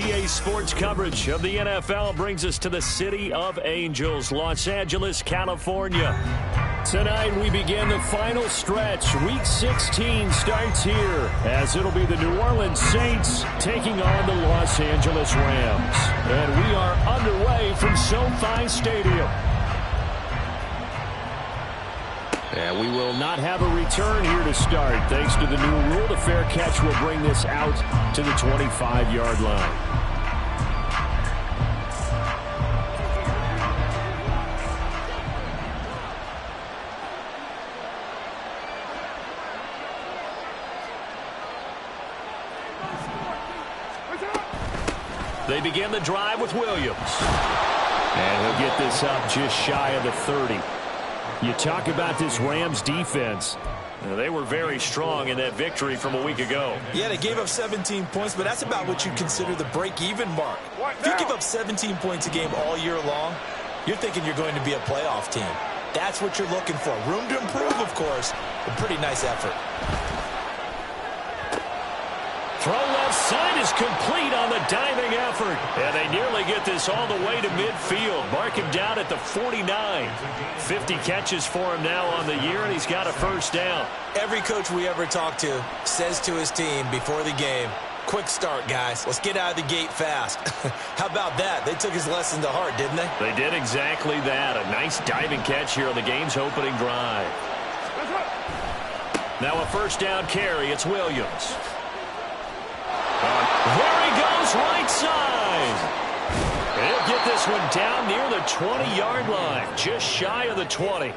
NBA sports coverage of the NFL brings us to the City of Angels, Los Angeles, California. Tonight we begin the final stretch. Week 16 starts here as it'll be the New Orleans Saints taking on the Los Angeles Rams. And we are underway from SoFi Stadium. And we will not have a return here to start. Thanks to the new rule, the fair catch will bring this out to the 25-yard line. They begin the drive with Williams. And he'll get this up just shy of the 30. You talk about this Rams defense. They were very strong in that victory from a week ago. Yeah, they gave up 17 points, but that's about what you consider the break-even mark. If you give up 17 points a game all year long, you're thinking you're going to be a playoff team. That's what you're looking for. Room to improve, of course, but pretty nice effort. Throw left side is complete on the diving effort. And they nearly get this all the way to midfield. Mark him down at the 49. 50 catches for him now on the year, and he's got a first down. Every coach we ever talk to says to his team before the game, quick start, guys. Let's get out of the gate fast. How about that? They took his lesson to heart, didn't they? They did exactly that. A nice diving catch here on the game's opening drive. Now a first down carry. It's Williams. There he goes, right side. He'll get this one down near the 20-yard line, just shy of the 20.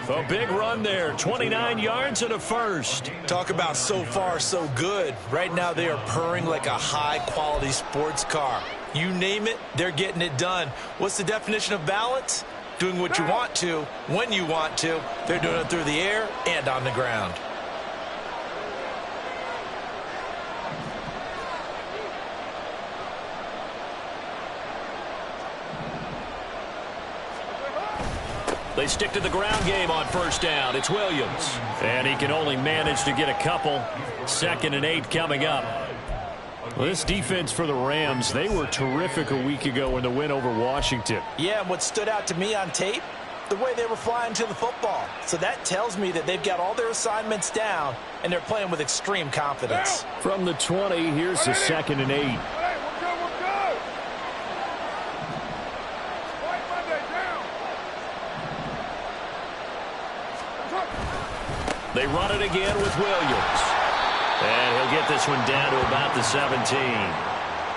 A big run there, 29 yards and a first. Talk about so far so good. Right now they are purring like a high-quality sports car. You name it, they're getting it done. What's the definition of balance? Doing what you want to, when you want to. They're doing it through the air and on the ground. They stick to the ground game on first down. It's Williams. And he can only manage to get a couple. 2nd and 8 coming up. Well, this defense for the Rams, they were terrific a week ago in the win over Washington. Yeah, and what stood out to me on tape, the way they were flying to the football. So that tells me that they've got all their assignments down, and they're playing with extreme confidence. From the 20, here's the 2nd and 8. They run it again with Williams. And he'll get this one down to about the 17.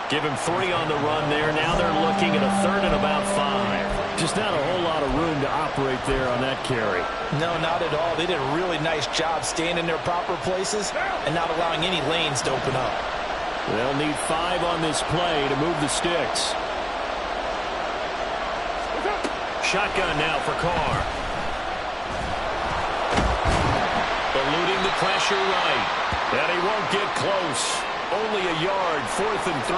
Give him 3 on the run there. Now they're looking at a 3rd and about 5. Just not a whole lot of room to operate there on that carry. No, not at all. They did a really nice job staying in their proper places and not allowing any lanes to open up. They'll need 5 on this play to move the sticks. Shotgun now for Carr. Eluding the pressure right. And he won't get close. Only a yard, 4th and 3.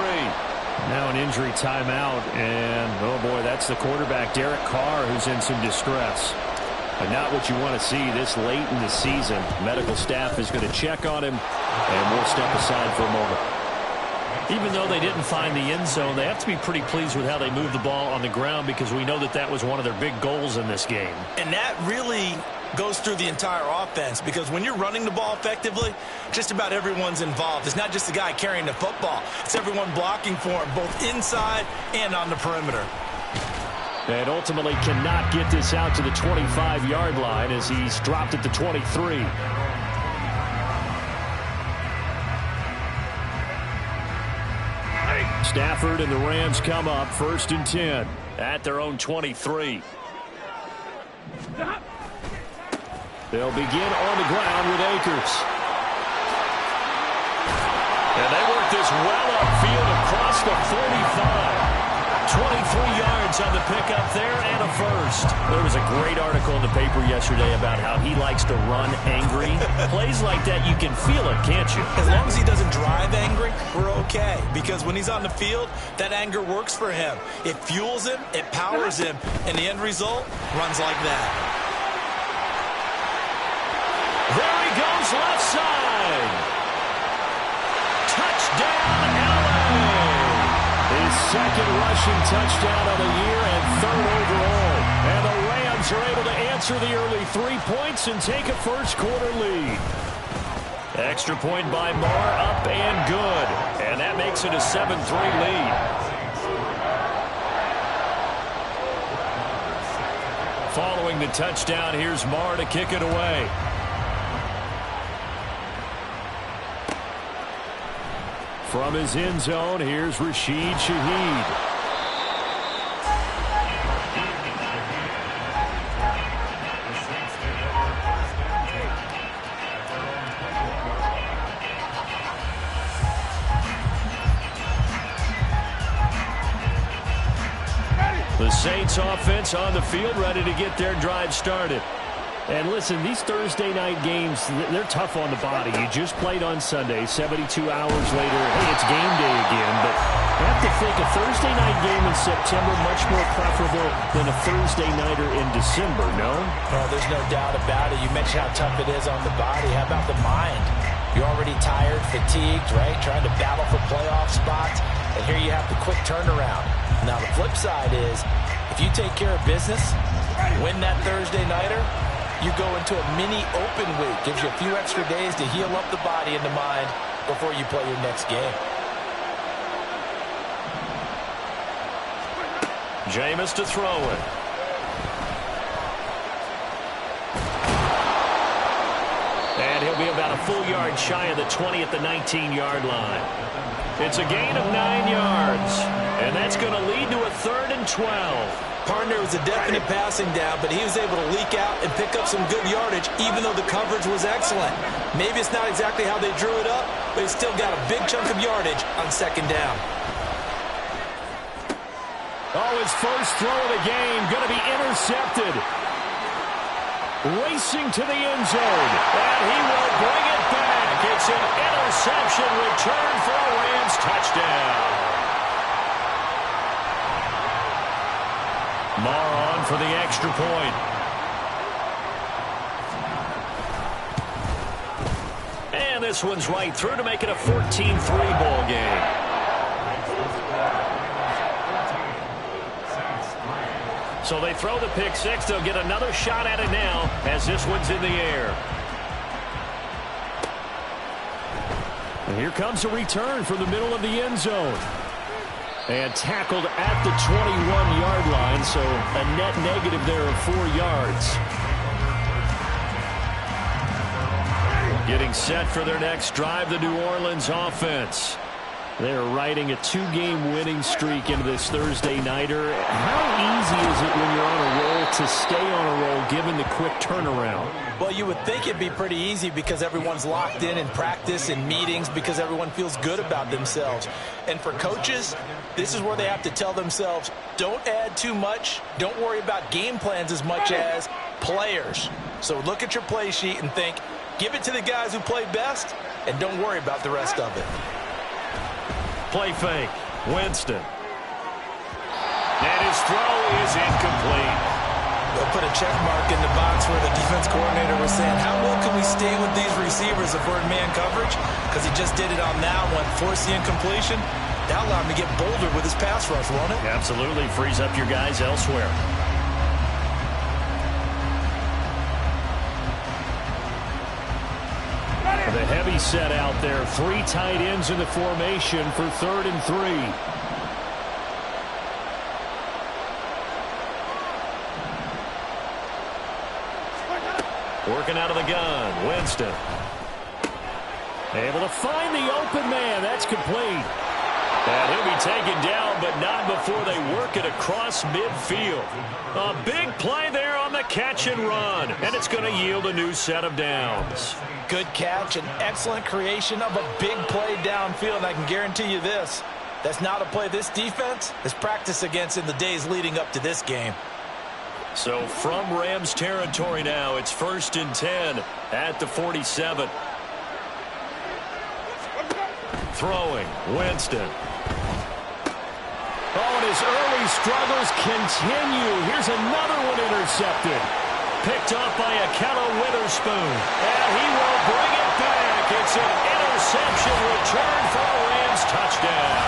Now an injury timeout. And, oh boy, that's the quarterback, Derek Carr, who's in some distress. But not what you want to see this late in the season. Medical staff is going to check on him. And we'll step aside for a moment. Even though they didn't find the end zone, they have to be pretty pleased with how they moved the ball on the ground because we know that that was one of their big goals in this game. And that really goes through the entire offense because when you're running the ball effectively, just about everyone's involved. It's not just the guy carrying the football. It's everyone blocking for him, both inside and on the perimeter. And ultimately cannot get this out to the 25-yard line as he's dropped at the 23. Stafford and the Rams come up 1st and 10 at their own 23. They'll begin on the ground with Akers. And they work this well upfield across the 45. 23 yards on the pickup there and a first. There was a great article in the paper yesterday about how he likes to run angry. Plays like that, you can feel it, can't you? As long as he doesn't drive angry, we're okay. Because when he's on the field, that anger works for him. It fuels him, it powers him, and the end result runs like that. There he goes, left side. Touchdown, LA. second rushing touchdown of the year and third overall. And the Rams are able to answer the early 3 points and take a first-quarter lead. Extra point by Moore, up and good. And that makes it a 7-3 lead. Following the touchdown, here's Moore to kick it away. From his end zone, here's Rashid Shaheed. The Saints offense on the field, ready to get their drive started. And listen, these Thursday night games, they're tough on the body. You just played on Sunday, 72 hours later, hey, it's game day again. But you have to think a Thursday night game in September much more preferable than a Thursday nighter in December, no? Oh, there's no doubt about it. You mentioned how tough it is on the body. How about the mind? You're already tired, fatigued, right? Trying to battle for playoff spots. And here you have the quick turnaround. Now, the flip side is, if you take care of business, win that Thursday nighter, you go into a mini open week. Gives you a few extra days to heal up the body and the mind before you play your next game. Jameis to throw it. And he'll be about a full yard shy of the 20 at the 19-yard line. It's a gain of 9 yards. And that's going to lead to a 3rd and 12. Partner was a definite passing down, but he was able to leak out and pick up some good yardage, even though the coverage was excellent. Maybe it's not exactly how they drew it up, but he still got a big chunk of yardage on 2nd down. Oh, his first throw of the game going to be intercepted. Racing to the end zone, and he will bring it back. It's an interception return for a Rams touchdown. Moore on for the extra point. And this one's right through to make it a 14-3 ball game. So they throw the pick six. They'll get another shot at it now as this one's in the air. And here comes a return from the middle of the end zone. And tackled at the 21-yard line, so a net negative there of 4 yards. Getting set for their next drive, the New Orleans offense. They're riding a 2-game winning streak into this Thursday nighter. How easy is it when you're on a roll to stay on a roll given the quick turnaround? Well, you would think it'd be pretty easy because everyone's locked in practice and meetings because everyone feels good about themselves. And for coaches, this is where they have to tell themselves, don't add too much. Don't worry about game plans as much as players. So look at your play sheet and think, give it to the guys who play best and don't worry about the rest of it. Play fake. Winston. And his throw is incomplete. They'll put a check mark in the box where the defense coordinator was saying, how well can we stay with these receivers if we're in man coverage? Because he just did it on that one, forced the incompletion. That allowed him to get bolder with his pass rush, won't it? Absolutely. Frees up your guys elsewhere. The heavy set out there. 3 tight ends in the formation for 3rd and 3. Working out of the gun. Winston. Able to find the open man. That's complete. And he'll be taken down, but not before they work it across midfield. A big play there on the catch and run. And it's going to yield a new set of downs. Good catch and excellent creation of a big play downfield. And I can guarantee you this, that's not a play this defense has practiced against in the days leading up to this game. So from Rams territory now, it's 1st and 10 at the 47. Throwing, Winston. Oh, and his early struggles continue. Here's another one intercepted. Picked off by Ahkello Witherspoon. And he will bring it back. It's an interception return for a Rams touchdown.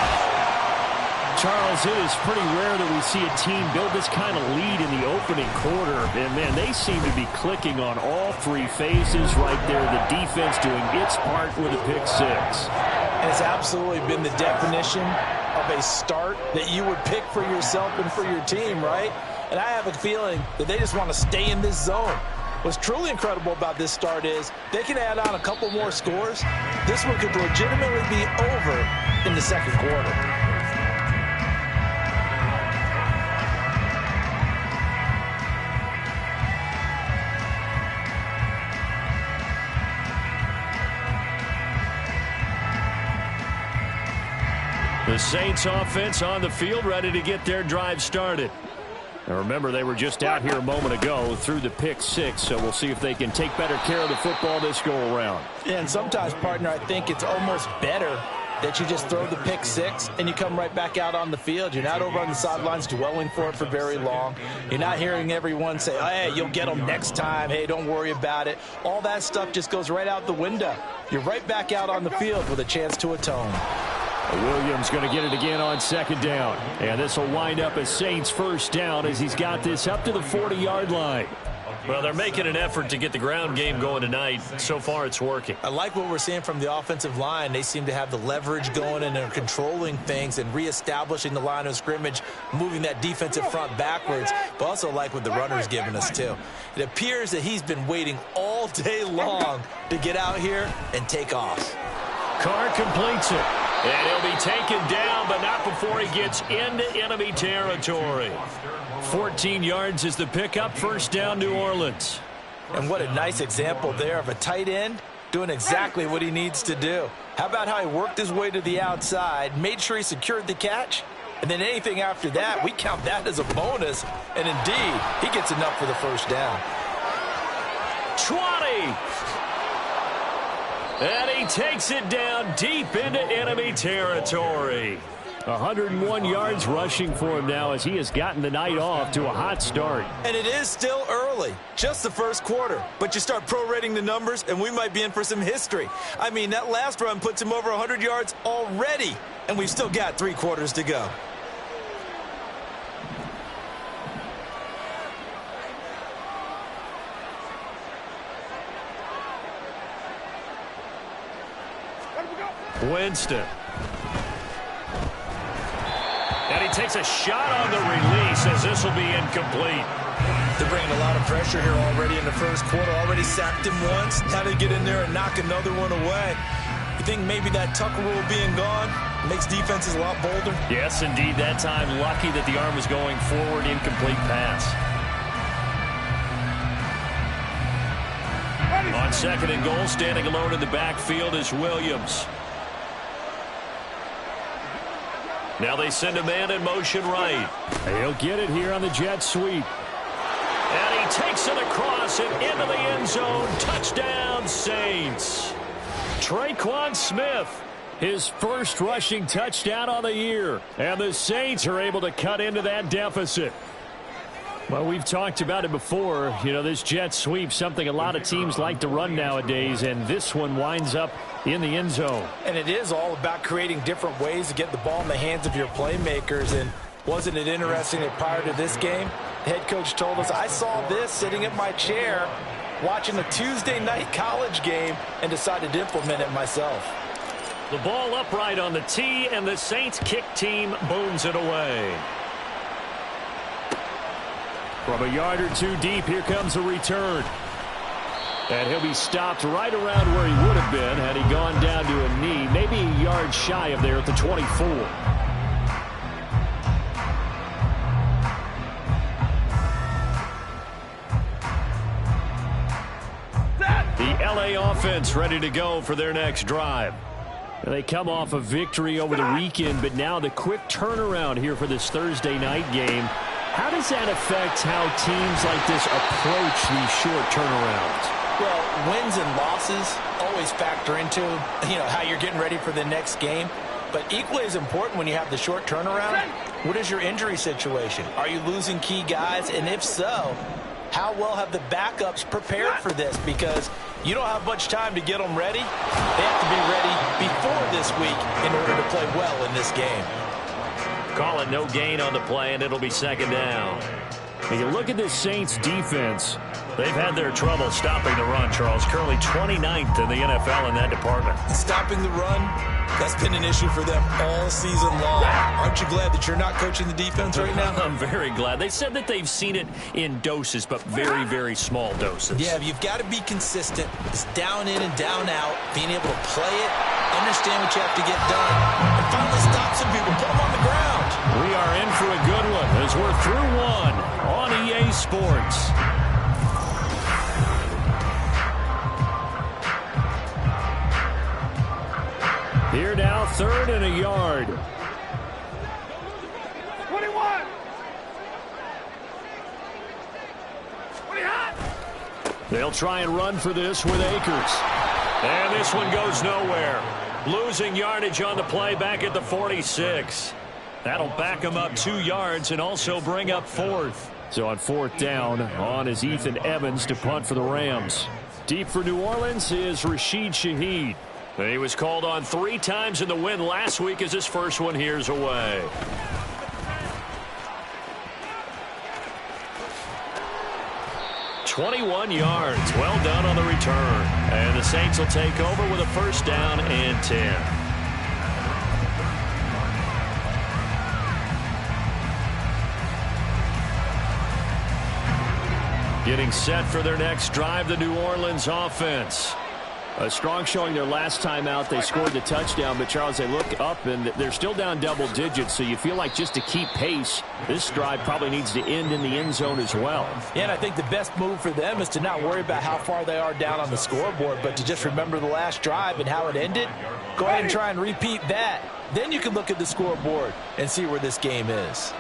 Charles, it is pretty rare that we see a team build this kind of lead in the opening quarter. And, man, they seem to be clicking on all three phases right there. The defense doing its part with a pick six. And it's absolutely been the definition of a start that you would pick for yourself and for your team, right? And I have a feeling that they just want to stay in this zone. What's truly incredible about this start is they can add on a couple more scores. This one could legitimately be over in the second quarter. The Saints offense on the field, ready to get their drive started. Now remember, they were just out here a moment ago through the pick six, so we'll see if they can take better care of the football this go around. And sometimes, partner, I think it's almost better that you just throw the pick six and you come right back out on the field. You're not over on the sidelines dwelling for it for very long. You're not hearing everyone say, oh, hey, you'll get them next time. Hey, don't worry about it. All that stuff just goes right out the window. You're right back out on the field with a chance to atone. Williams going to get it again on second down. And this will wind up a Saints first down as he's got this up to the 40-yard line. Well, they're making an effort to get the ground game going tonight. So far, it's working. I like what we're seeing from the offensive line. They seem to have the leverage going and they're controlling things and reestablishing the line of scrimmage, moving that defensive front backwards, but also like what the runner's giving us, too. It appears that he's been waiting all day long to get out here and take off. Carr completes it. And he'll be taken down, but not before he gets into enemy territory. 14 yards is the pickup. First down, New Orleans. And what a nice example there of a tight end doing exactly what he needs to do. How about how he worked his way to the outside, made sure he secured the catch, and then anything after that, we count that as a bonus. And indeed, he gets enough for the first down. 20. And he takes it down deep into enemy territory. 101 yards rushing for him now as he has gotten the night off to a hot start. And it is still early, just the first quarter. But you start prorating the numbers, and we might be in for some history. I mean, that last run puts him over 100 yards already, and we've still got 3 quarters to go. Winston. And he takes a shot on the release as this will be incomplete. They're bringing a lot of pressure here already in the first quarter. Already sacked him once. Now they get in there and knock another one away. You think maybe that Tucker rule being gone makes defenses a lot bolder? Yes, indeed. That time, lucky that the arm was going forward. Incomplete pass. On second and goal, standing alone in the backfield is Williams. Now they send a man in motion right. He'll get it here on the jet sweep. And he takes it across and into the end zone. Touchdown, Saints. Traquan Smith, his first rushing touchdown on the year. And the Saints are able to cut into that deficit. Well, we've talked about it before. You know, this jet sweep, something a lot of teams like to run nowadays, and this one winds up in the end zone. And it is all about creating different ways to get the ball in the hands of your playmakers. And wasn't it interesting that prior to this game, the head coach told us, I saw this sitting in my chair watching a Tuesday night college game and decided to implement it myself. The ball upright on the tee, and the Saints kick team booms it away. From a yard or two deep, here comes a return. And he'll be stopped right around where he would have been had he gone down to a knee, maybe a yard shy of there at the 24. The LA offense ready to go for their next drive. They come off a victory over the weekend, but now the quick turnaround here for this Thursday night game. How does that affect how teams like this approach these short turnarounds? Well, wins and losses always factor into, how you're getting ready for the next game. But equally as important when you have the short turnaround, what is your injury situation? Are you losing key guys? And if so, how well have the backups prepared for this? Because you don't have much time to get them ready. They have to be ready before this week in order to play well in this game. call it no gain on the play, and it'll be second down. When you look at this Saints defense, they've had their trouble stopping the run, Charles. Currently 29th in the NFL in that department. Stopping the run, that's been an issue for them all season long. Aren't you glad that you're not coaching the defense right now? I'm very glad. They said that they've seen it in doses, but very, very small doses. Yeah, you've got to be consistent. It's down in and down out, being able to play it, understand what you have to get done, and finally stop some people, put them on the ground. We are in for a good one as we're through one on EA Sports. Here now, 3rd and a yard. 21. 20 hot. They'll try and run for this with Akers. And this one goes nowhere. Losing yardage on the play back at the 46. That'll back them up 2 yards and also bring up 4th. So on 4th down, on is Ethan Evans to punt for the Rams. Deep for New Orleans is Rashid Shaheed. He was called on 3 times in the win last week as his first one here's away. "21 yards. Well done on the return. And the Saints will take over with a 1st down and 10. Getting set for their next drive, the New Orleans offense. A strong showing their last time out. They scored the touchdown, but, Charles, they look up, and they're still down double digits, so you feel like just to keep pace, this drive probably needs to end in the end zone as well. Yeah, and I think the best move for them is to not worry about how far they are down on the scoreboard, but to just remember the last drive and how it ended. Go ahead and try and repeat that. Then you can look at the scoreboard and see where this game is.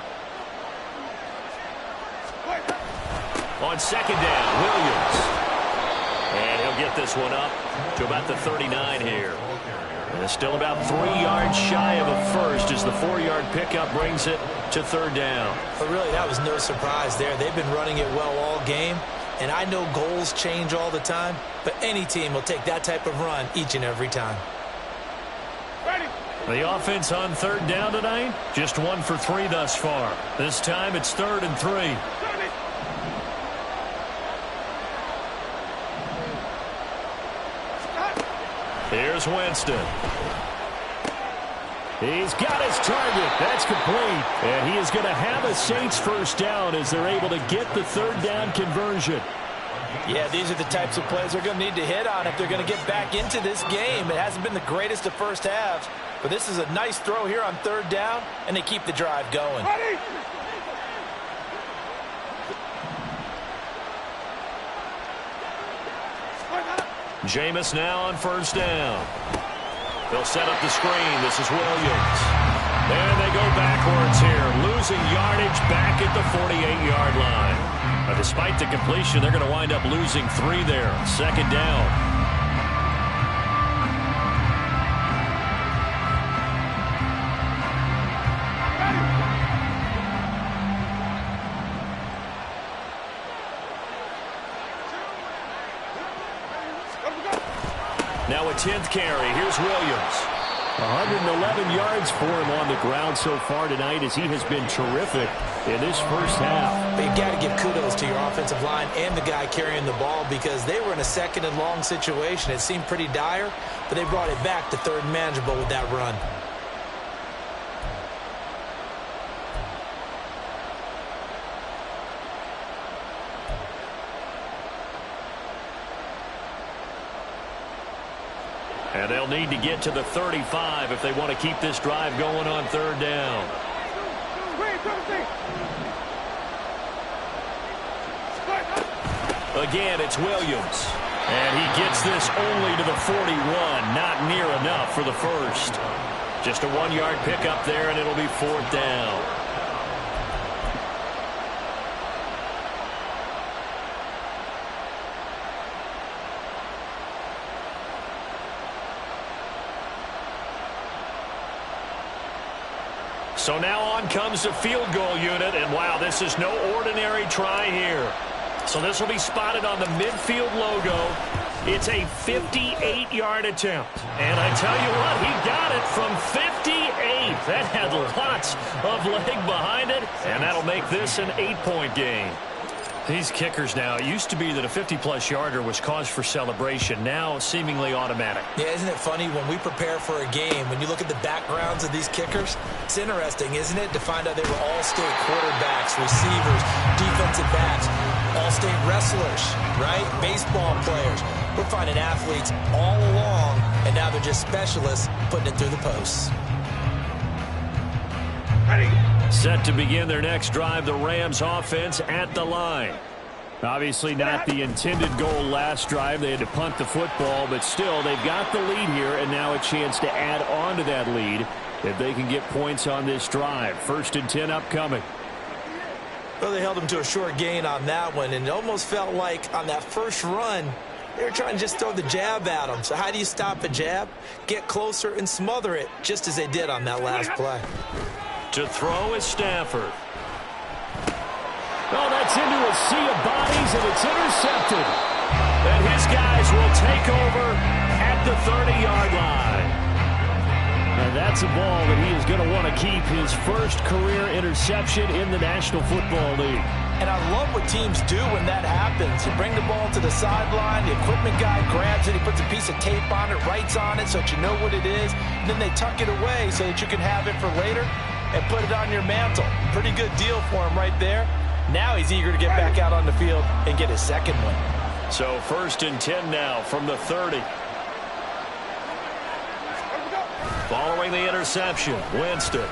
On 2nd down, Williams. And he'll get this one up to about the 39 here. And it's still about 3 yards shy of a first as the 4-yard pickup brings it to 3rd down. But really, that was no surprise there. They've been running it well all game. And I know goals change all the time, but any team will take that type of run each and every time. The offense on 3rd down tonight, just 1 for 3 thus far. This time it's 3rd and 3. Here's Winston. He's got his target. That's complete. And he is going to have a Saints 1st down as they're able to get the 3rd down conversion. Yeah, these are the types of plays they're going to need to hit on if they're going to get back into this game. It hasn't been the greatest of first halves, but this is a nice throw here on 3rd down, and they keep the drive going. Jameis now on 1st down. They'll set up the screen. This is Williams. And they go backwards here, losing yardage back at the 48-yard line. But despite the completion, they're going to wind up losing 3 there. 2nd down. Now a 10th carry. Here's Williams. 111 yards for him on the ground so far tonight as he has been terrific in this first half. But you've got to give kudos to your offensive line and the guy carrying the ball because they were in a 2nd and long situation. It seemed pretty dire, but they brought it back to 3rd and manageable with that run. And they'll need to get to the 35 if they want to keep this drive going on 3rd down. Again, it's Williams. And he gets this only to the 41. Not near enough for the first. Just a 1-yard pickup there, and it'll be 4th down. So now on comes the field goal unit, and wow, this is no ordinary try here. So this will be spotted on the midfield logo. It's a 58-yard attempt. And I tell you what, he got it from 58. That had lots of leg behind it, and that'll make this an 8-point game. These kickers now, it used to be that a 50-plus yarder was cause for celebration. Now, seemingly automatic. Yeah, isn't it funny when we prepare for a game, when you look at the backgrounds of these kickers, it's interesting, isn't it, to find out they were all-state quarterbacks, receivers, defensive backs, all-state wrestlers, right? Baseball players. We're finding athletes all along, and now they're just specialists putting it through the posts. Ready. Set to begin their next drive, the Rams offense at the line. Obviously not the intended goal last drive. They had to punt the football, but still they've got the lead here and now a chance to add on to that lead if they can get points on this drive. 1st and 10 upcoming. Well, they held them to a short gain on that one, and it almost felt like on that first run, they were trying to just throw the jab at them. So how do you stop a jab? Get closer and smother it, just as they did on that last play. To throw is Stafford. Oh, that's into a sea of bodies, and it's intercepted. And his guys will take over at the 30-yard line. And that's a ball that he is going to want to keep, his first career interception in the National Football League. And I love what teams do when that happens. You bring the ball to the sideline, the equipment guy grabs it, he puts a piece of tape on it, writes on it so that you know what it is, and then they tuck it away so that you can have it for later and put it on your mantle. Pretty good deal for him right there. Now he's eager to get back out on the field and get his second one. So 1st and 10 now from the 30. Following the interception, Winston.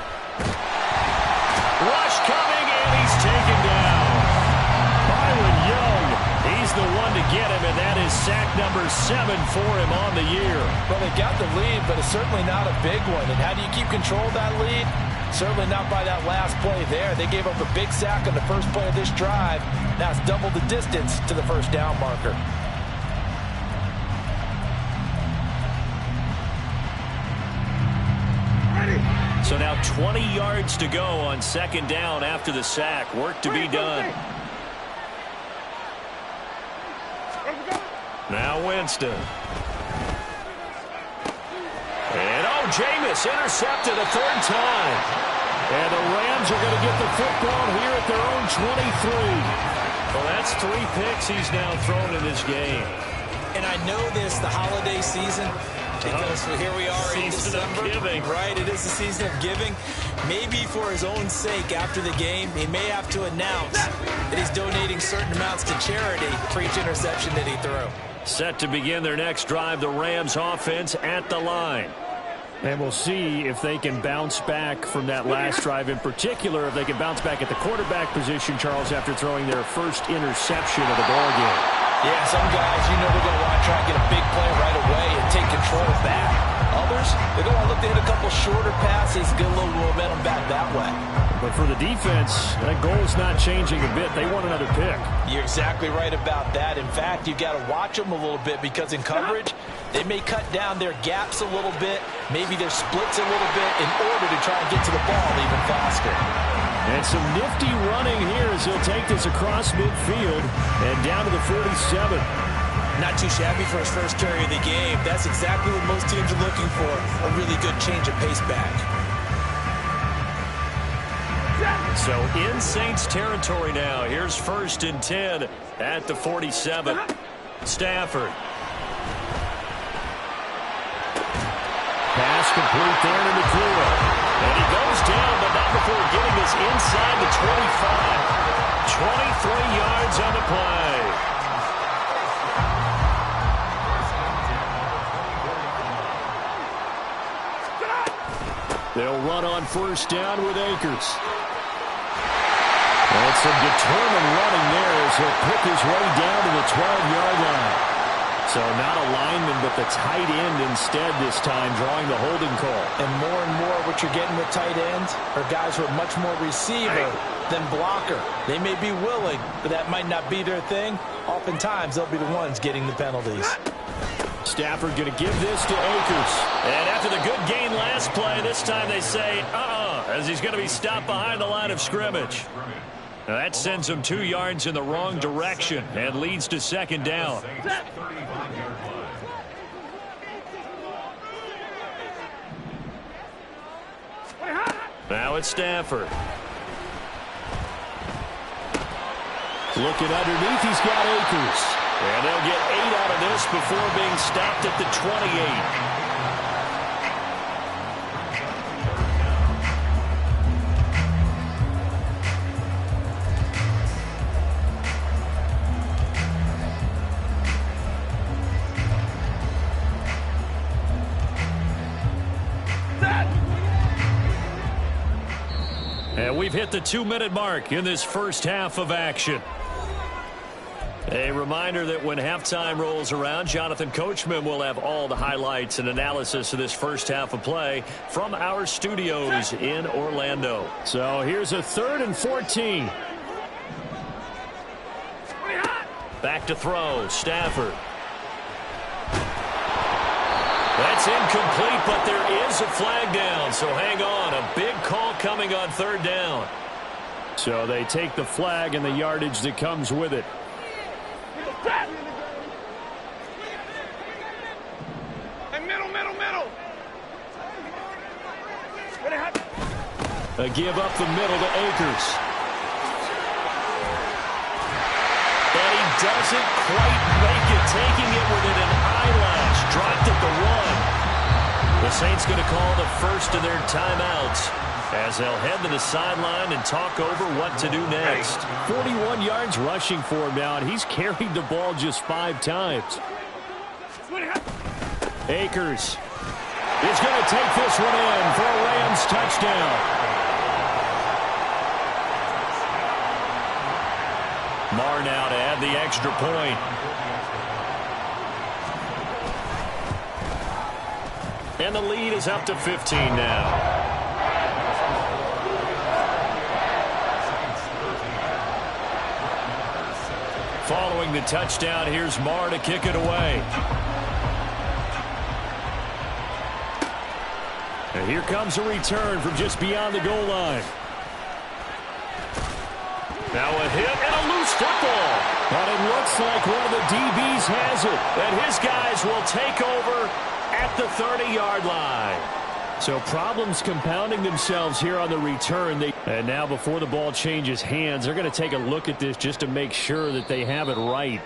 Rush coming, and he's taken down. Byron Young, he's the one to get him, and that is sack number 7 for him on the year. Well, they got the lead, but it's certainly not a big one. And how do you keep control of that lead? Certainly not by that last play there. They gave up a big sack on the first play of this drive. Now it's double the distance to the first down marker. So now 20 yards to go on 2nd down after the sack. Work to be done. Now Winston. And Jameis intercepted a 3rd time. And the Rams are going to get the football here at their own 23. Well, that's 3 picks he's now thrown in this game. And I know this, the holiday season, because here we are in December. Season of giving. Right, it is the season of giving. Maybe for his own sake after the game, he may have to announce that he's donating certain amounts to charity for each interception that he threw. Set to begin their next drive, the Rams offense at the line. And we'll see if they can bounce back from that last drive, in particular, if they can bounce back at the quarterback position, Charles, after throwing their first interception of the ballgame. Yeah, some guys, you know, they're going to want to try and get a big play right away and take control back. Others, they're going to look to hit a couple shorter passes, get a little momentum back that way. But for the defense, that goal is not changing a bit. They want another pick. You're exactly right about that. In fact, you've got to watch them a little bit because in coverage, they may cut down their gaps a little bit, maybe their splits a little bit in order to try and get to the ball even faster. And some nifty running here as he'll take this across midfield and down to the 47. Not too shabby for his first carry of the game. That's exactly what most teams are looking for, a really good change of pace back. So in Saints territory now. Here's 1st and 10 at the 47. Stafford. Pass complete there to McClure. And he goes down, but not before getting this inside the 25. 23 yards on the play. They'll run on 1st down with Akers. And some determined running there as he'll pick his way down to the 12-yard line. So not a lineman, but the tight end instead this time, drawing the holding call. And more what you're getting with tight ends are guys who are much more receiver than blocker. They may be willing, but that might not be their thing. Oftentimes, they'll be the ones getting the penalties. Stafford going to give this to Akers. And after the good gain last play, this time they say, as he's going to be stopped behind the line of scrimmage. Now that sends him 2 yards in the wrong direction and leads to 2nd down. Now it's Stafford. Looking underneath, he's got Akers. And they'll get 8 out of this before being stopped at the 28. And we've hit the 2-minute mark in this first half of action. A reminder that when halftime rolls around, Jonathan Coachman will have all the highlights and analysis of this first half of play from our studios in Orlando. So here's a 3rd and 14. Back to throw, Stafford. That's incomplete, but there is a flag down, so hang on. A big call coming on 3rd down. So they take the flag and the yardage that comes with it. And middle. A give up the middle to Akers. And he doesn't quite make it, taking it within an eyelash. Dropped at the 1. The Saints going to call the first of their timeouts as they'll head to the sideline and talk over what to do next. 41 yards rushing for him now, and he's carried the ball just 5 times. Akers is going to take this one in for a Rams touchdown. Marr now to add the extra point. And the lead is up to 15 now. Following the touchdown, here's Marr to kick it away. And here comes a return from just beyond the goal line. Now a hit and a loose football. But it looks like one of the DBs has it. And his guys will take over at the 30-yard line. So problems compounding themselves here on the return. And now before the ball changes hands, they're going to take a look at this just to make sure that they have it right.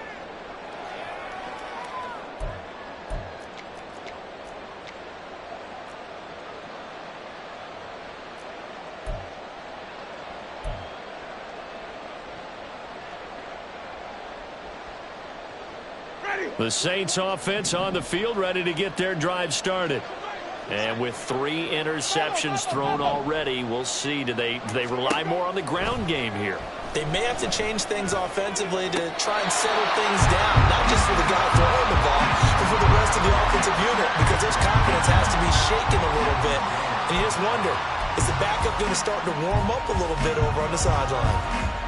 The Saints offense on the field, ready to get their drive started. And with 3 interceptions thrown already, we'll see. Do they rely more on the ground game here? They may have to change things offensively to try and settle things down, not just for the guy throwing the ball, but for the rest of the offensive unit, because their confidence has to be shaken a little bit. And you just wonder, is the backup going to start to warm up a little bit over on the sideline?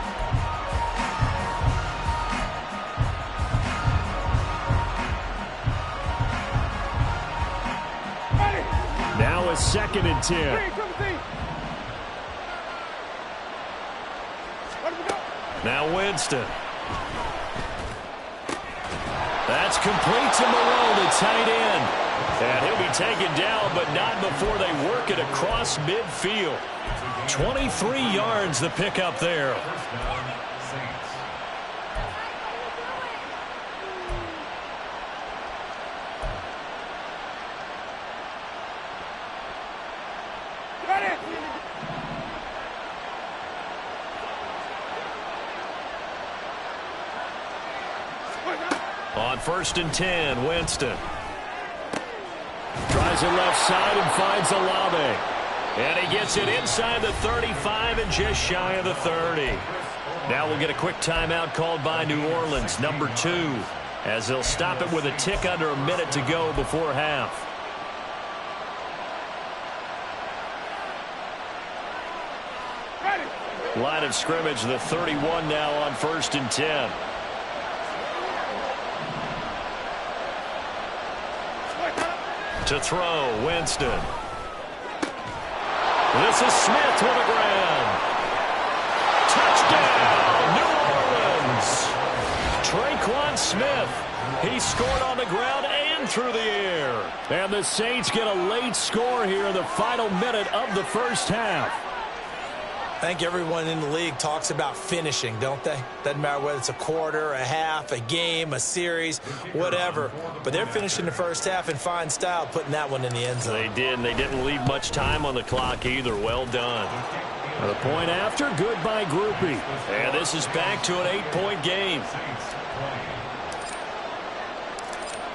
Now a 2nd and 10. Now Winston. That's complete to Moreau, the tight end. And he'll be taken down, but not before they work it across midfield. 23 yards the pickup there. On 1st and 10, Winston. Tries it left side and finds Olave. And he gets it inside the 35 and just shy of the 30. Now we'll get a quick timeout called by New Orleans, number 2, as they'll stop it with a tick under a minute to go before half. Line of scrimmage, the 31 now on 1st and 10. To throw, Winston. This is Smith to the ground. Touchdown, New Orleans. Tre'Quan Smith He scored on the ground and through the air. And the Saints get a late score here in the final minute of the first half. I think everyone in the league talks about finishing, don't they? Doesn't matter whether it's a quarter, a half, a game, a series, whatever. But they're finishing the first half in fine style, putting that one in the end zone. They did, and they didn't leave much time on the clock either. Well done. The point after, good by Grupe. And this is back to an 8-point game.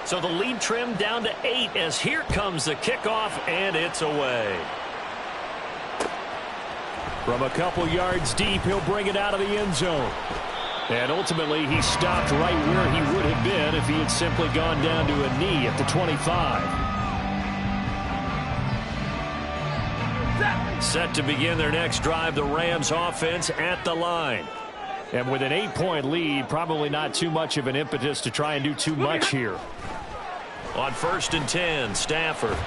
So the lead trimmed down to 8 as here comes the kickoff, and it's away. From a couple yards deep, he'll bring it out of the end zone. And ultimately, he stopped right where he would have been if he had simply gone down to a knee at the 25. Set to begin their next drive, the Rams offense at the line. And with an 8-point lead, probably not too much of an impetus to try and do too much here. On 1st and 10, Stafford.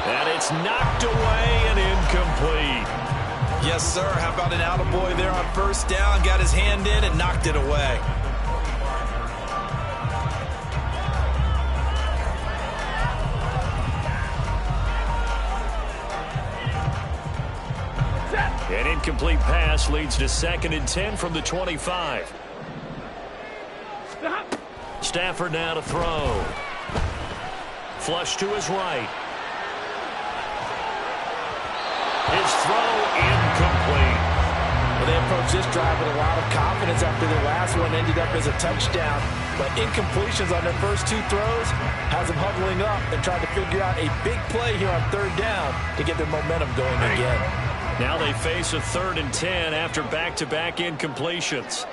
And it's knocked away and incomplete. Yes, sir. How about an attaboy there on 1st down? Got his hand in and knocked it away. An incomplete pass leads to 2nd and 10 from the 25. Stafford now to throw. Flush to his right. His throw incomplete. Well, they approached this drive with a lot of confidence after their last one ended up as a touchdown. But incompletions on their first 2 throws has them huddling up and trying to figure out a big play here on 3rd down to get their momentum going again. Now they face a 3rd and 10 after back-to-back incompletions.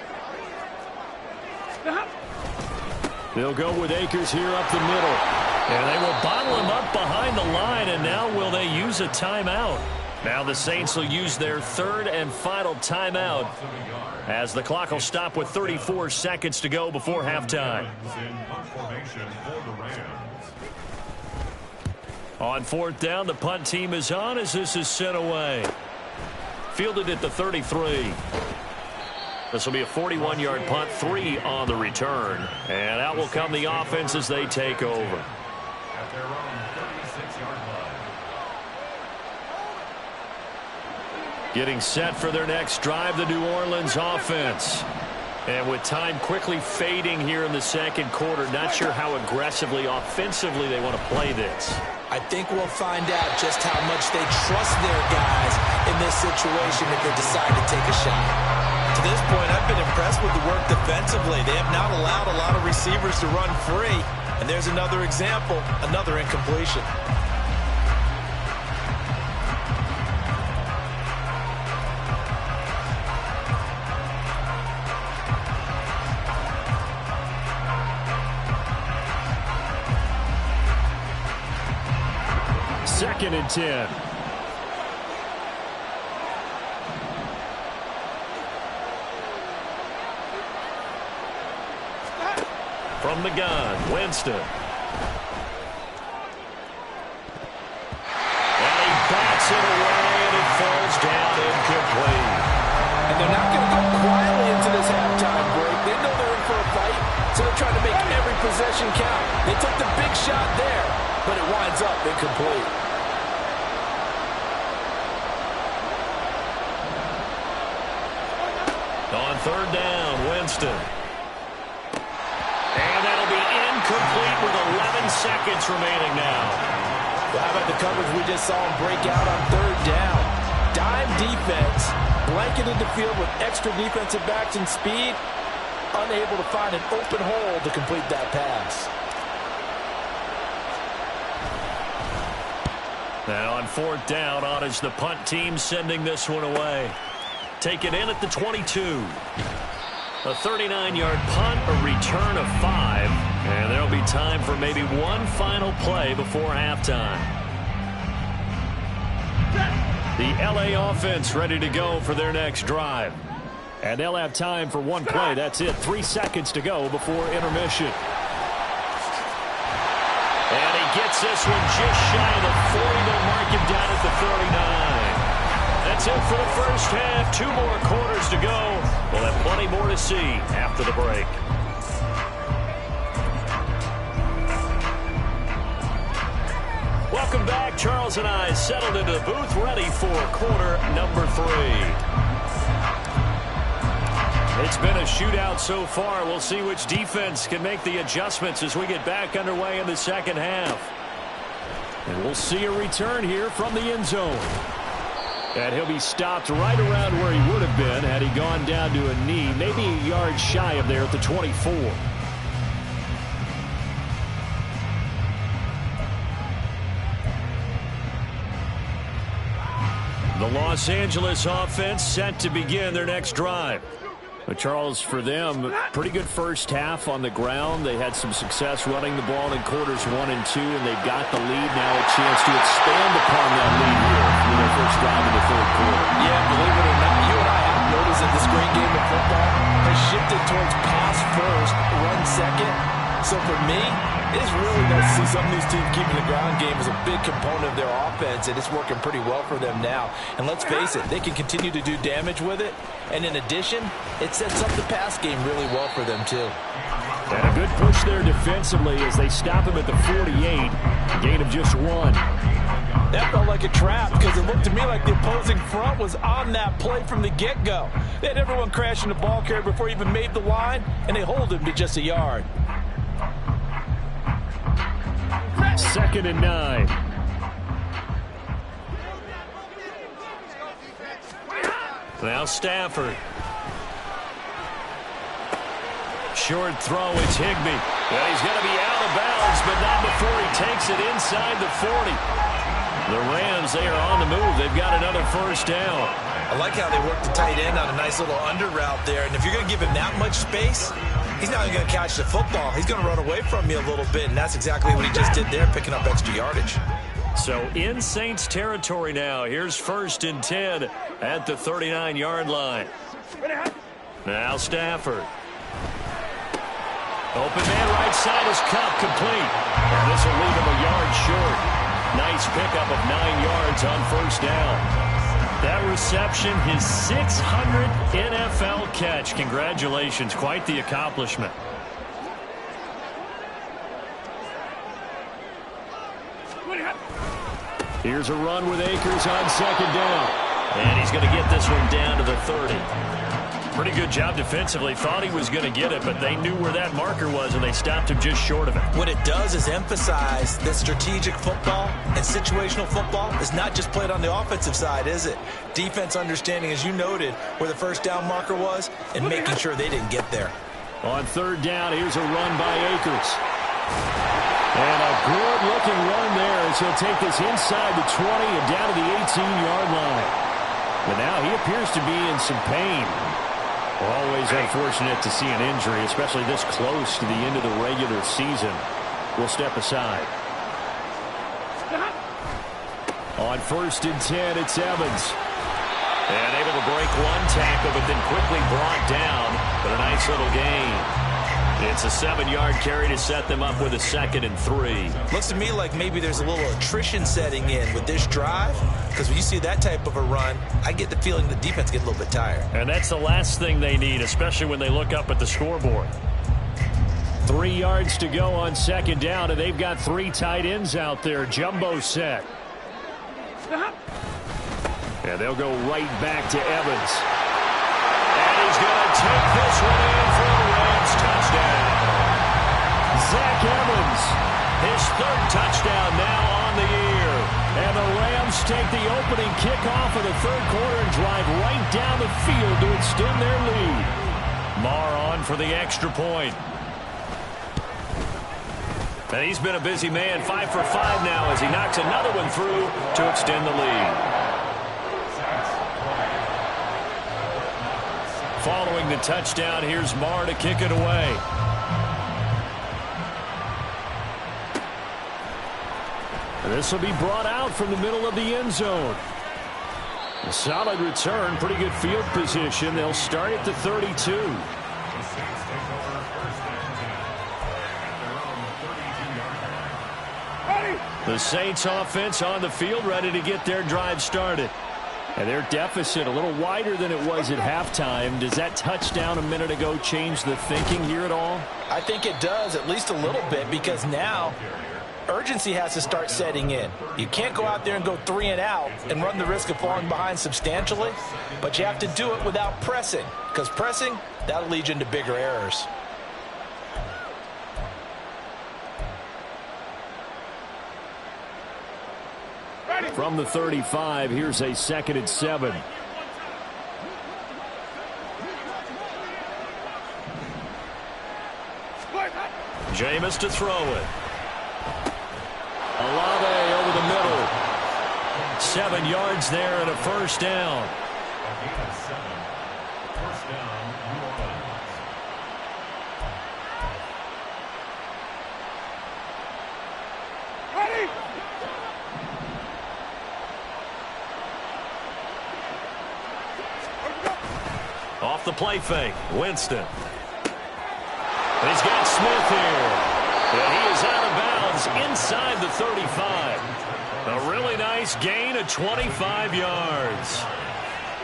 They'll go with Akers here up the middle. And they will bottle him up behind the line, and now will they use a timeout? Now the Saints will use their 3rd and final timeout as the clock will stop with 34 seconds to go before halftime. On 4th down, the punt team is on as this is sent away. Fielded at the 33. This will be a 41-yard punt, 3 on the return. And out will come the offense as they take over. At their own 36-yard line. Getting set for their next drive, the New Orleans offense. And with time quickly fading here in the 2nd quarter, not sure how aggressively, offensively they want to play this. I think we'll find out just how much they trust their guys in this situation if they decide to take a shot. To this point, I've been impressed with the work defensively. They have not allowed a lot of receivers to run free. And there's another example, another incompletion. Second and 10. From the gun, Winston. And he bats it away, and it falls down incomplete. And they're not going to go quietly into this halftime break. They know they're in for a fight, so they're trying to make every possession count. They took the big shot there, but it winds up incomplete. On 3rd down, Winston. And that'll be incomplete with 11 seconds remaining now. Well, how about the coverage we just saw him break out on 3rd down? Dime defense, blanketed the field with extra defensive backs and speed, unable to find an open hole to complete that pass. Now on 4th down, on is the punt team sending this one away. Take it in at the 22. A 39-yard punt, a return of 5. And there'll be time for maybe one final play before halftime. The LA offense ready to go for their next drive. And they'll have time for one play. That's it. 3 seconds to go before intermission. And he gets this one just shy of the 40. They'll mark him down at the 39. That's it for the first half. 2 more quarters to go. We'll have plenty more to see after the break. Welcome back. Charles and I settled into the booth, ready for quarter number 3. It's been a shootout so far. We'll see which defense can make the adjustments as we get back underway in the second half. And we'll see a return here from the end zone. And he'll be stopped right around where he would have been had he gone down to a knee, maybe a yard shy of there at the 24. The Los Angeles offense set to begin their next drive. But Charles, for them, pretty good first half on the ground. They had some success running the ball in quarters 1 and 2, and they've got the lead now, a chance to expand upon that lead here for their first drive in the third quarter. Yeah, believe it or not, you and I have noticed that this great game of football has shifted towards pass first, run second. So for me, it's really nice to see some of these teams keeping the ground game as a big component of their offense, and it's working pretty well for them now. And let's face it, they can continue to do damage with it. And in addition, it sets up the pass game really well for them, too. And a good push there defensively as they stop him at the 48, gain of just 1. That felt like a trap because it looked to me like the opposing front was on that play from the get-go. They had everyone crashing the ball carrier before he even made the line, and they hold him to just a yard. 2nd and 9. Now Stafford. Short throw, it's Higbee. Well, he's going to be out of bounds, but not before he takes it inside the 40. The Rams, they are on the move. They've got another first down. I like how they work the tight end on a nice little under route there. And if you're going to give him that much space, he's not even going to catch the football. He's going to run away from you a little bit, and that's exactly what he just did there, picking up extra yardage. So in Saints territory now. Here's 1st and 10 at the 39-yard line. Now Stafford. Open man right side is Kupp, complete. And this will leave him a yard short. Nice pickup of 9 yards on first down. That reception, his 600th NFL catch. Congratulations. Quite the accomplishment. Here's a run with Akers on 2nd down. And he's going to get this one down to the 30. Pretty good job defensively. Thought he was going to get it, but they knew where that marker was, and they stopped him just short of it. What it does is emphasize that strategic football and situational football is not just played on the offensive side, is it? Defense understanding, as you noted, where the first down marker was and making sure they didn't get there. On 3rd down, here's a run by Akers. And a good-looking run there as he'll take this inside the 20 and down to the 18-yard line. But now he appears to be in some pain. Always unfortunate to see an injury, especially this close to the end of the regular season. We'll step aside. On 1st and 10, it's Evans. And able to break one tackle, but then quickly brought down. But a nice little gain. It's a 7-yard carry to set them up with a 2nd and 3. Looks to me like maybe there's a little attrition setting in with this drive, because when you see that type of a run, I get the feeling the defense gets a little bit tired. And that's the last thing they need, especially when they look up at the scoreboard. 3 yards to go on 2nd down, and they've got 3 tight ends out there. Jumbo set. And they'll go right back to Evans. And he's going to take this one in for the Rams touchdown. Zach Evans, his 3rd touchdown now on the year. And the Rams take the opening kickoff of the 3rd quarter and drive right down the field to extend their lead. Marr on for the extra point. And he's been a busy man, 5 for 5 now as he knocks another one through to extend the lead. Following the touchdown, here's Marr to kick it away. This will be brought out from the middle of the end zone. A solid return, pretty good field position. They'll start at the 32. The Saints offense on the field, ready to get their drive started. And their deficit a little wider than it was at halftime. Does that touchdown a minute ago change the thinking here at all? I think it does, at least a little bit, because now urgency has to start setting in. You can't go out there and go 3 and out and run the risk of falling behind substantially, but you have to do it without pressing, because pressing, that'll lead you into bigger errors. From the 35, here's a 2nd and 7. Jameis to throw it. Olave over the middle. 7 yards there and a first down. A gain of 7. First down, New Orleans. Ready? Off the play fake, Winston. He's got Smith here. And he is out of bounds inside the 35. A really nice gain of 25 yards.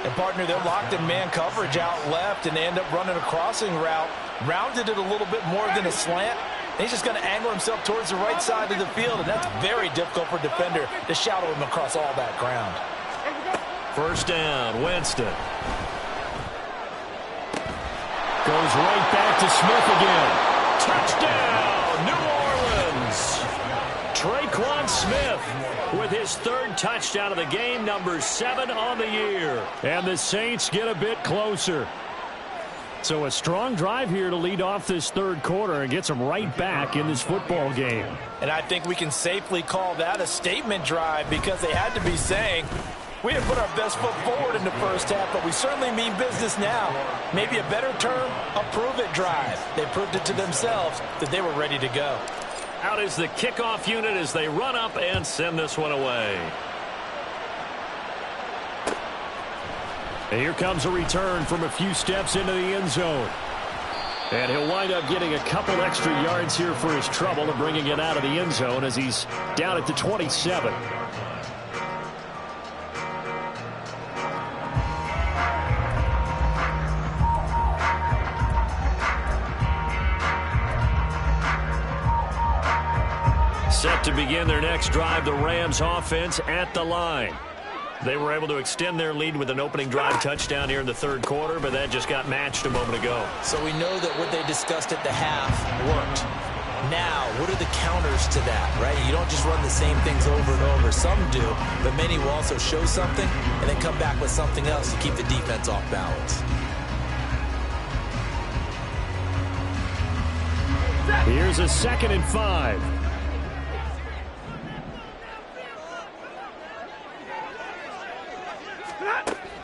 And, partner, they're locked in man coverage out left, and they end up running a crossing route. Rounded it a little bit more than a slant. And he's just going to angle himself towards the right side of the field, and that's very difficult for a defender to shadow him across all that ground. First down, Winston. Goes right back to Smith again. Touchdown, New Orleans. Traquan Smith with his 3rd touchdown of the game, number 7 on the year. And the Saints get a bit closer. So a strong drive here to lead off this 3rd quarter and gets them right back in this football game. And I think we can safely call that a statement drive, because they had to be saying, we have put our best foot forward in the first half, but we certainly mean business now. Maybe a better term, a prove-it drive. They proved it to themselves that they were ready to go. Out is the kickoff unit as they run up and send this one away. And here comes a return from a few steps into the end zone. And he'll wind up getting a couple extra yards here for his trouble and bringing it out of the end zone as he's down at the 27. Set to begin their next drive, the Rams offense at the line. They were able to extend their lead with an opening drive touchdown here in the 3rd quarter, but that just got matched a moment ago. So we know that what they discussed at the half worked. Now, what are the counters to that, right? You don't just run the same things over and over. Some do, but many will also show something and then come back with something else to keep the defense off balance. Here's a 2nd and 5.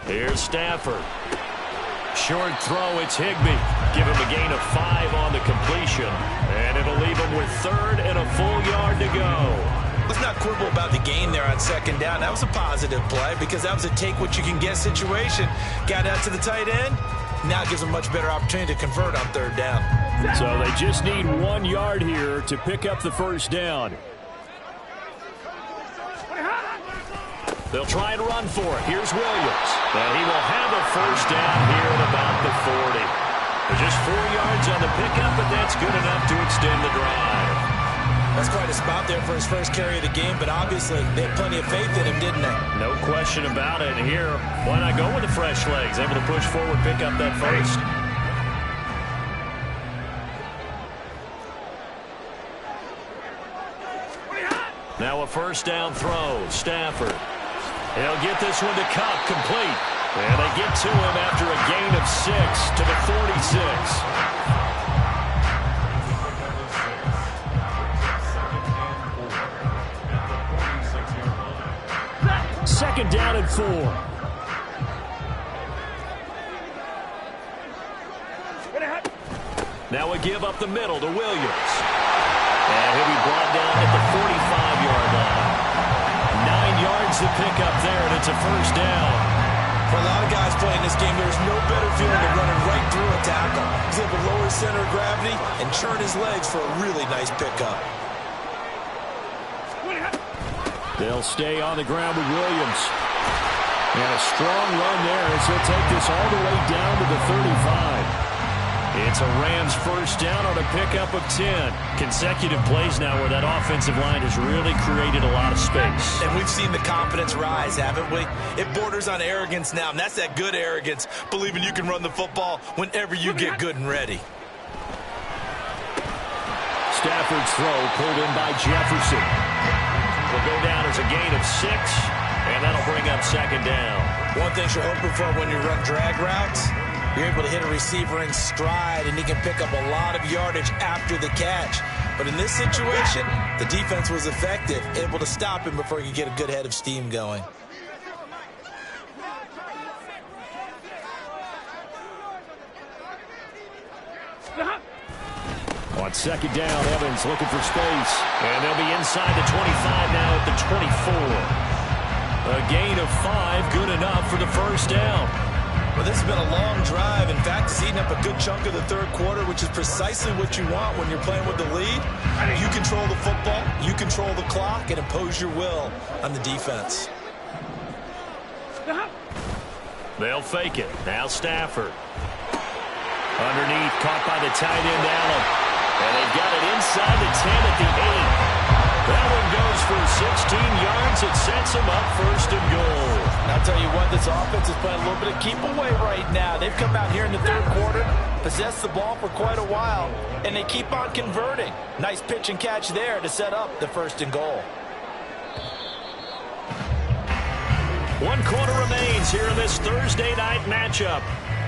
Here's Stafford. Short throw, it's Higbee. Give him a gain of 5 on the completion. And it'll leave him with 3rd and a full yard to go. Let's not quibble about the gain there on 2nd down. That was a positive play, because that was a take-what-you-can-get situation. Got out to the tight end. Now gives them a much better opportunity to convert on 3rd down. So they just need 1 yard here to pick up the first down. They'll try and run for it. Here's Williams. And he will have a first down here at about the 40. Just 4 yards on the pickup, but that's good enough to extend the drive. That's quite a spot there for his first carry of the game, but obviously they had plenty of faith in him, didn't they? No question about it. And here, why not go with the fresh legs? Able to push forward, pick up that first. Now a first down throw. Stafford. He'll get this one to Kupp, complete. And they get to him after a gain of 6 to the 46. Second down and 4. Now a give up the middle to Williams. And he'll be brought down at the 45-yard line. 9 yards to pick up there, and it's a first down. For a lot of guys playing this game, there's no better feeling than running right through a tackle. He's able to lower his center of gravity and churn his legs for a really nice pickup. They'll stay on the ground with Williams. And a strong run there as he'll take this all the way down to the 35. It's a Rams first down on a pickup of 10. Consecutive plays now where that offensive line has really created a lot of space. And we've seen the confidence rise, haven't we? It borders on arrogance now, and that's that good arrogance, believing you can run the football whenever you get good and ready. Stafford's throw pulled in by Jefferson. Will go down as a gain of 6, and that'll bring up second down. One thing you're hoping for when you run drag routes, you're able to hit a receiver in stride, and he can pick up a lot of yardage after the catch. But in this situation, the defense was effective, able to stop him before he could get a good head of steam going. On second down, Evans looking for space. And they'll be inside the 25 now at the 24. A gain of 5, good enough for the first down. Well, this has been a long drive. In fact, it's eaten up a good chunk of the third quarter, which is precisely what you want when you're playing with the lead. You control the football, you control the clock, and impose your will on the defense. They'll fake it. Now Stafford. Underneath, caught by the tight end, Allen. And they've got it inside the 10 at the 8. That one goes for 16 yards. It sets them up first and goal. I'll tell you what, this offense is playing a little bit of keep away right now. They've come out here in the third quarter, possessed the ball for quite a while, and they keep on converting. Nice pitch and catch there to set up the first and goal. 1 quarter remains here in this Thursday night matchup.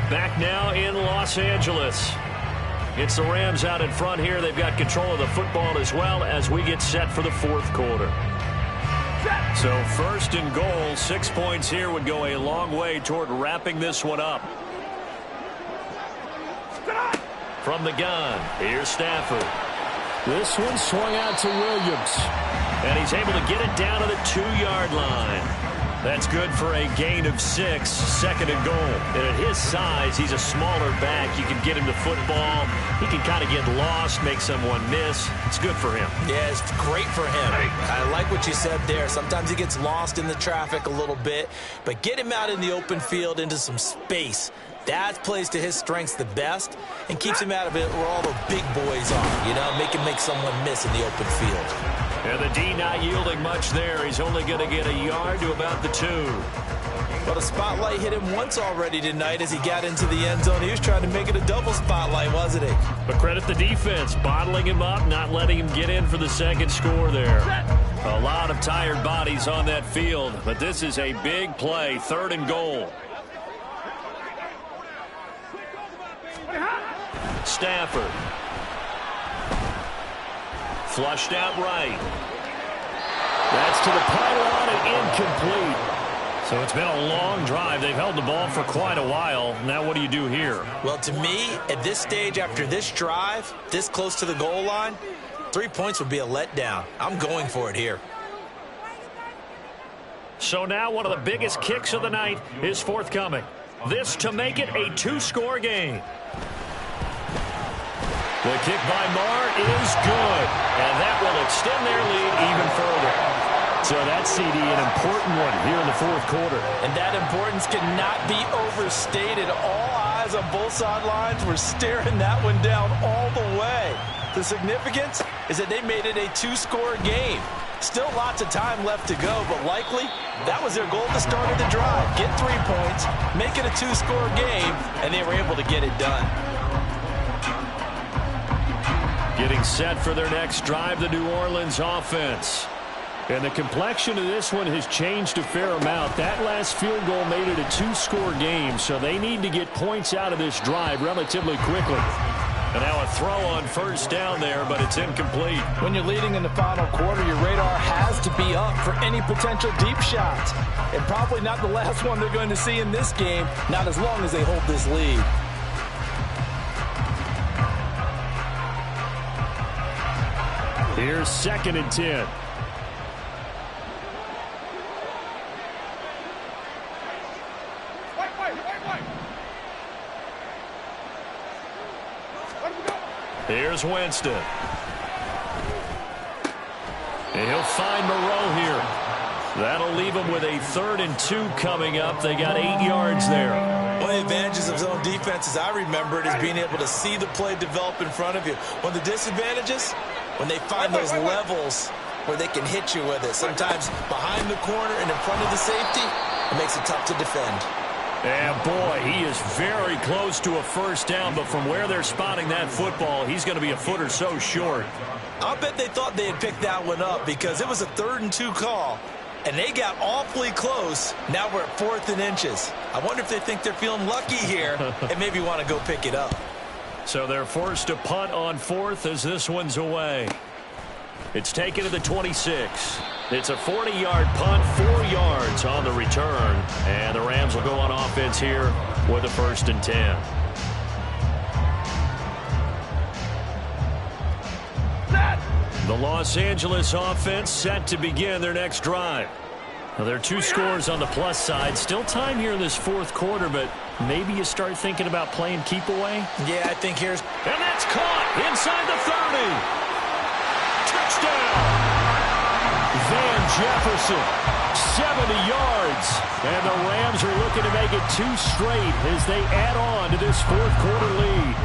Back now in Los Angeles. It's the Rams out in front here. They've got control of the football as well as we get set for the fourth quarter. So first and goal, 6 points here would go a long way toward wrapping this one up. From the gun, here's Stafford. This one swung out to Williams. And he's able to get it down to the 2-yard line. That's good for a gain of 6, second and goal. And at his size, he's a smaller back. You can get him the football. He can kind of get lost, make someone miss. It's good for him. Yeah, it's great for him. I like what you said there. Sometimes he gets lost in the traffic a little bit, but get him out in the open field into some space. That plays to his strengths the best and keeps him out of it where all the big boys are, you know, make someone miss in the open field. And the D not yielding much there. He's only going to get a yard to about the 2. But a spotlight hit him once already tonight as he got into the end zone. He was trying to make it a double spotlight, wasn't he? But credit the defense, bottling him up, not letting him get in for the second score there. A lot of tired bodies on that field, but this is a big play, third and goal. Stafford. Flushed out right. That's to the pylon and incomplete. So it's been a long drive. They've held the ball for quite a while. Now what do you do here? Well, to me, at this stage after this drive, this close to the goal line, 3 points would be a letdown. I'm going for it here. So now one of the biggest kicks of the night is forthcoming. This to make it a 2-score game. The kick by Marr is good, and that will extend their lead even further. So that's, CD, an important one here in the fourth quarter. And that importance cannot be overstated. All eyes on both sidelines were staring that one down all the way. The significance is that they made it a 2-score game. Still lots of time left to go, but likely that was their goal at the start of the drive. Get 3 points, make it a 2-score game, and they were able to get it done. Getting set for their next drive, the New Orleans offense. And the complexion of this one has changed a fair amount. That last field goal made it a 2-score game, so they need to get points out of this drive relatively quickly. And now a throw on first down there, but it's incomplete. When you're leading in the final quarter, your radar has to be up for any potential deep shots. And probably not the last one they're going to see in this game, not as long as they hold this lead. Here's second and 10. Here's Winston. And he'll find Moreau here. That'll leave him with a 3rd and 2 coming up. They got 8 yards there. Well, the advantages of zone defense, as I remember it, is being able to see the play develop in front of you. One of the disadvantages, when they find those levels where they can hit you with it. Sometimes behind the corner and in front of the safety, it makes it tough to defend. And boy, he is very close to a first down, but from where they're spotting that football, he's going to be a foot or so short. I'll bet they thought they had picked that one up because it was a 3rd and 2 call, and they got awfully close. Now we're at 4th and inches. I wonder if they think they're feeling lucky here and maybe want to go pick it up. So they're forced to punt on 4th as this one's away. It's taken to the 26. It's a 40-yard punt, 4 yards on the return. And the Rams will go on offense here with a 1st and 10. The Los Angeles offense set to begin their next drive. Now, there are 2 scores on the plus side. Still time here in this 4th quarter, but maybe you start thinking about playing keep away. Yeah, I think here's... And that's caught inside the 30. Touchdown! Van Jefferson, 70 yards. And the Rams are looking to make it 2 straight as they add on to this 4th quarter lead.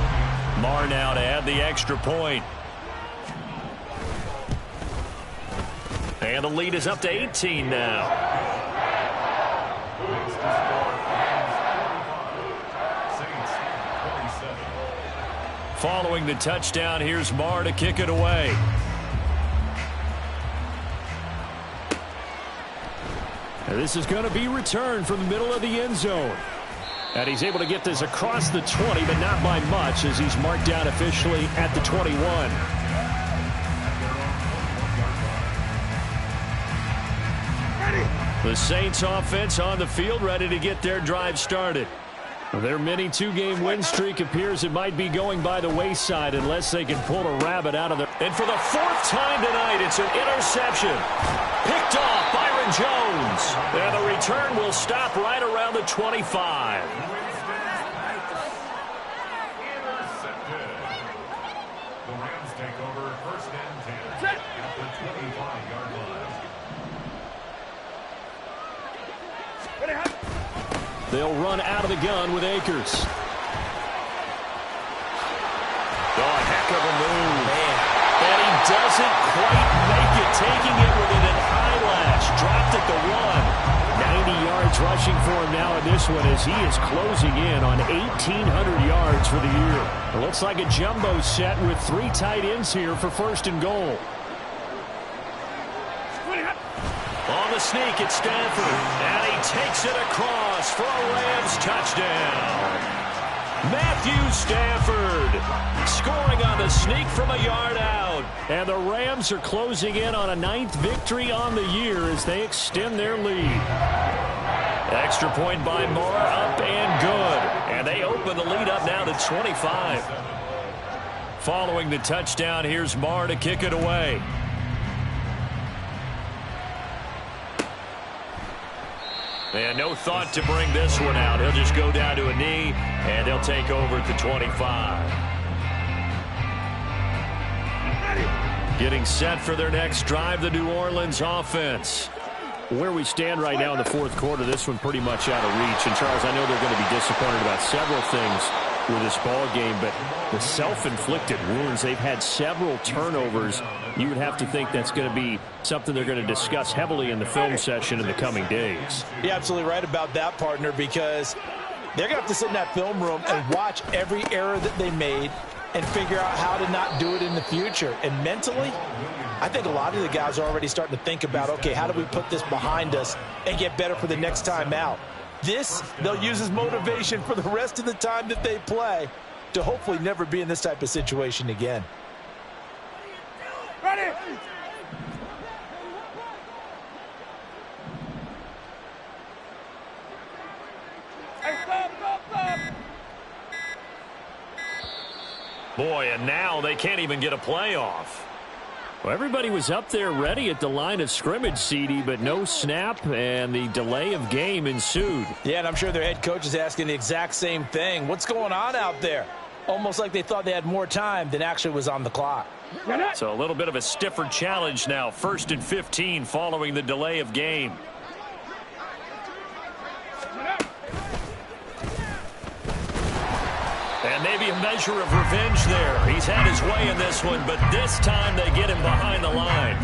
Marr now to add the extra point. And the lead is up to 18 now. Following the touchdown, here's Marr to kick it away. And this is going to be returned from the middle of the end zone. And he's able to get this across the 20, but not by much as he's marked down officially at the 21. The Saints offense on the field ready to get their drive started. Their mini 2-game win streak appears it might be going by the wayside unless they can pull a rabbit out of the... And for the 4th time tonight, it's an interception. Picked off Byron Jones. And the return will stop right around the 25. The Rams take over 1st and 10 at the 25-yard line. They'll run out of the gun with Akers. Oh, a heck of a move. Man. And he doesn't quite make it, taking it within an eyelash. Dropped at the 1. 90 yards rushing for him now in this one as he is closing in on 1,800 yards for the year. It looks like a jumbo set with 3 tight ends here for 1st and goal. On the sneak, it's Stafford. And he takes it across for a Rams touchdown. Matthew Stafford scoring on the sneak from a yard out. And the Rams are closing in on a 9th victory on the year as they extend their lead. Extra point by Marr, up and good. And they open the lead up now to 25. Following the touchdown, here's Marr to kick it away. And no thought to bring this one out. He'll just go down to a knee, and they'll take over at the 25. Getting set for their next drive, the New Orleans offense. Where we stand right now in the 4th quarter, this one pretty much out of reach. And, Charles, I know they're going to be disappointed about several things with this ball game, but the self-inflicted wounds, they've had several turnovers. You would have to think that's going to be something they're going to discuss heavily in the film session in the coming days. You're absolutely right about that, partner, because they're going to have to sit in that film room and watch every error that they made and figure out how to not do it in the future. And mentally, I think a lot of the guys are already starting to think about, okay, how do we put this behind us and get better for the next time out? This, they'll use as motivation for the rest of the time that they play to hopefully never be in this type of situation again. Ready? Hey, stop. Boy, and now they can't even get a playoff. Well, everybody was up there ready at the line of scrimmage, CD, but no snap, and the delay of game ensued. Yeah, and I'm sure their head coach is asking the exact same thing. What's going on out there? Almost like they thought they had more time than actually was on the clock. So a little bit of a stiffer challenge now. 1st and 15 following the delay of game. And maybe a measure of revenge there. He's had his way in this one, but this time they get him behind the line.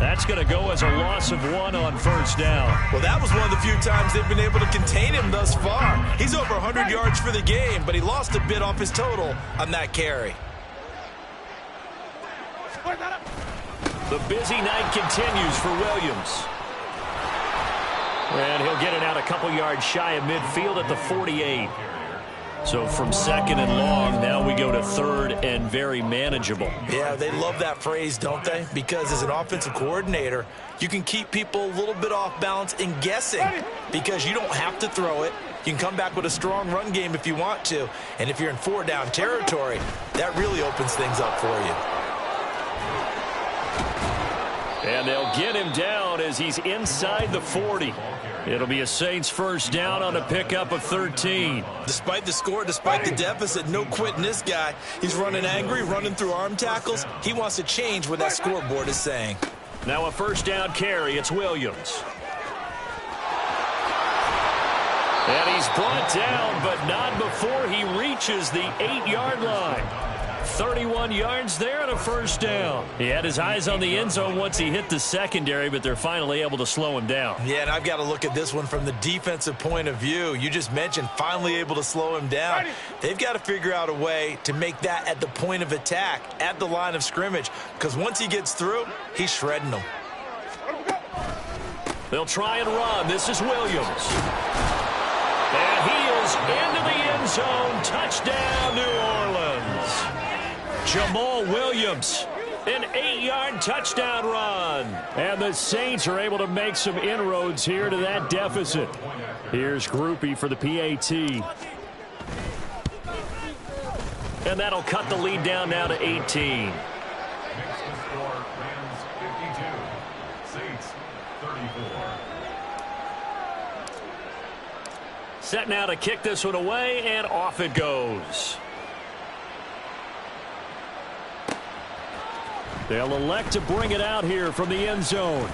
That's going to go as a loss of 1 on first down. Well, that was one of the few times they've been able to contain him thus far. He's over 100 yards for the game, but he lost a bit off his total on that carry. The busy night continues for Williams. And he'll get it out a couple yards shy of midfield at the 48. So from second and long, now we go to third and very manageable. Yeah, they love that phrase, don't they? Because as an offensive coordinator, you can keep people a little bit off balance and guessing because you don't have to throw it. You can come back with a strong run game if you want to. And if you're in 4-down territory, that really opens things up for you. And they'll get him down as he's inside the 40. It'll be a Saints first down on a pickup of 13. Despite the score, despite the deficit, no quitting this guy. He's running angry, running through arm tackles. He wants to change what that scoreboard is saying. Now a first down carry. It's Williams. And he's brought down, but not before he reaches the 8-yard line. 31 yards there and a first down. He had his eyes on the end zone once he hit the secondary, but they're finally able to slow him down. Yeah, and I've got to look at this one from the defensive point of view. You just mentioned finally able to slow him down. They've got to figure out a way to make that at the point of attack, at the line of scrimmage, because once he gets through, he's shredding them. They'll try and run. This is Williams. And he is into the end zone. Touchdown, New Orleans. Jamal Williams, an 8-yard touchdown run. And the Saints are able to make some inroads here to that deficit. Here's Grupe for the PAT. And that'll cut the lead down now to 18. Makes the score Rams 52, Saints 34. Set now to kick this one away, and off it goes. They'll elect to bring it out here from the end zone.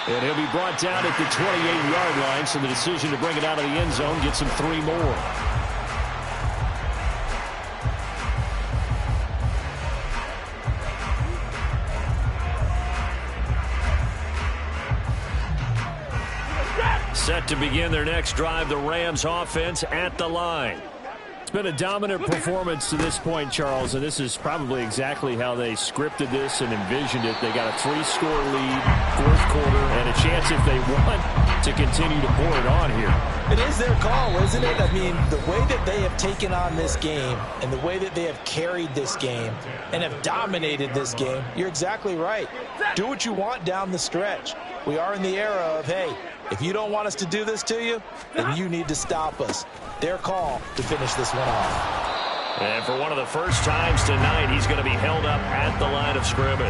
And he'll be brought down at the 28-yard line, so the decision to bring it out of the end zone gets him 3 more. Set to begin their next drive, the Rams offense at the line. It's been a dominant performance to this point, Charles, and this is probably exactly how they scripted this and envisioned it. They got a 3-score lead, fourth quarter, and a chance if they want to continue to pour it on here. It is their call, isn't it? I mean, the way that they have taken on this game and the way that they have carried this game and have dominated this game, you're exactly right. Do what you want down the stretch. We are in the era of, hey, if you don't want us to do this to you, then you need to stop us. Their call to finish this one off. And for one of the first times tonight, he's going to be held up at the line of scrimmage.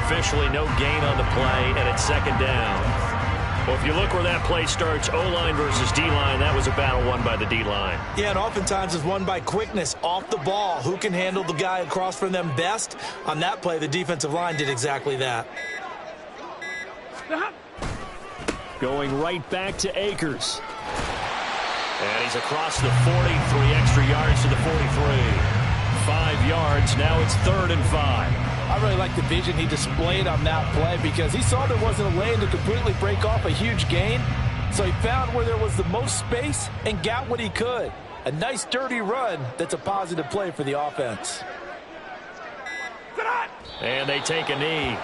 Officially no gain on the play, and it's second down. Well, if you look where that play starts, O-line versus D-line, that was a battle won by the D-line. Yeah, and oftentimes it's won by quickness off the ball. Who can handle the guy across from them best? On that play, the defensive line did exactly that. Going right back to Akers. And he's across the 40, 3 extra yards to the 43. 5 yards, now it's 3rd and 5. I really like the vision he displayed on that play because he saw there wasn't a lane to completely break off a huge gain. So he found where there was the most space and got what he could. A nice, dirty run that's a positive play for the offense. And they take a knee.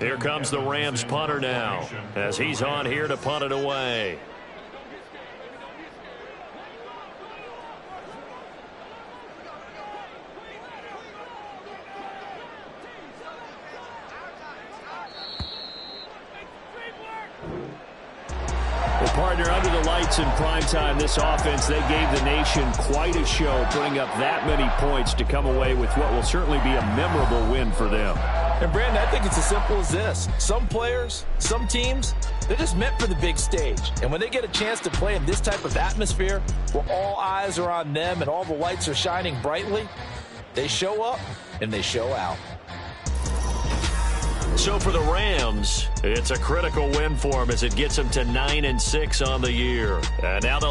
Here comes the Rams punter now, as he's on here to punt it away. Well, partner, under the lights in primetime, this offense, they gave the nation quite a show, putting up that many points to come away with what will certainly be a memorable win for them. And Brandon, I think it's as simple as this. Some players, some teams, they're just meant for the big stage. And when they get a chance to play in this type of atmosphere where all eyes are on them and all the lights are shining brightly, they show up and they show out. So for the Rams, it's a critical win for them as it gets them to 9-6 on the year. Now they'll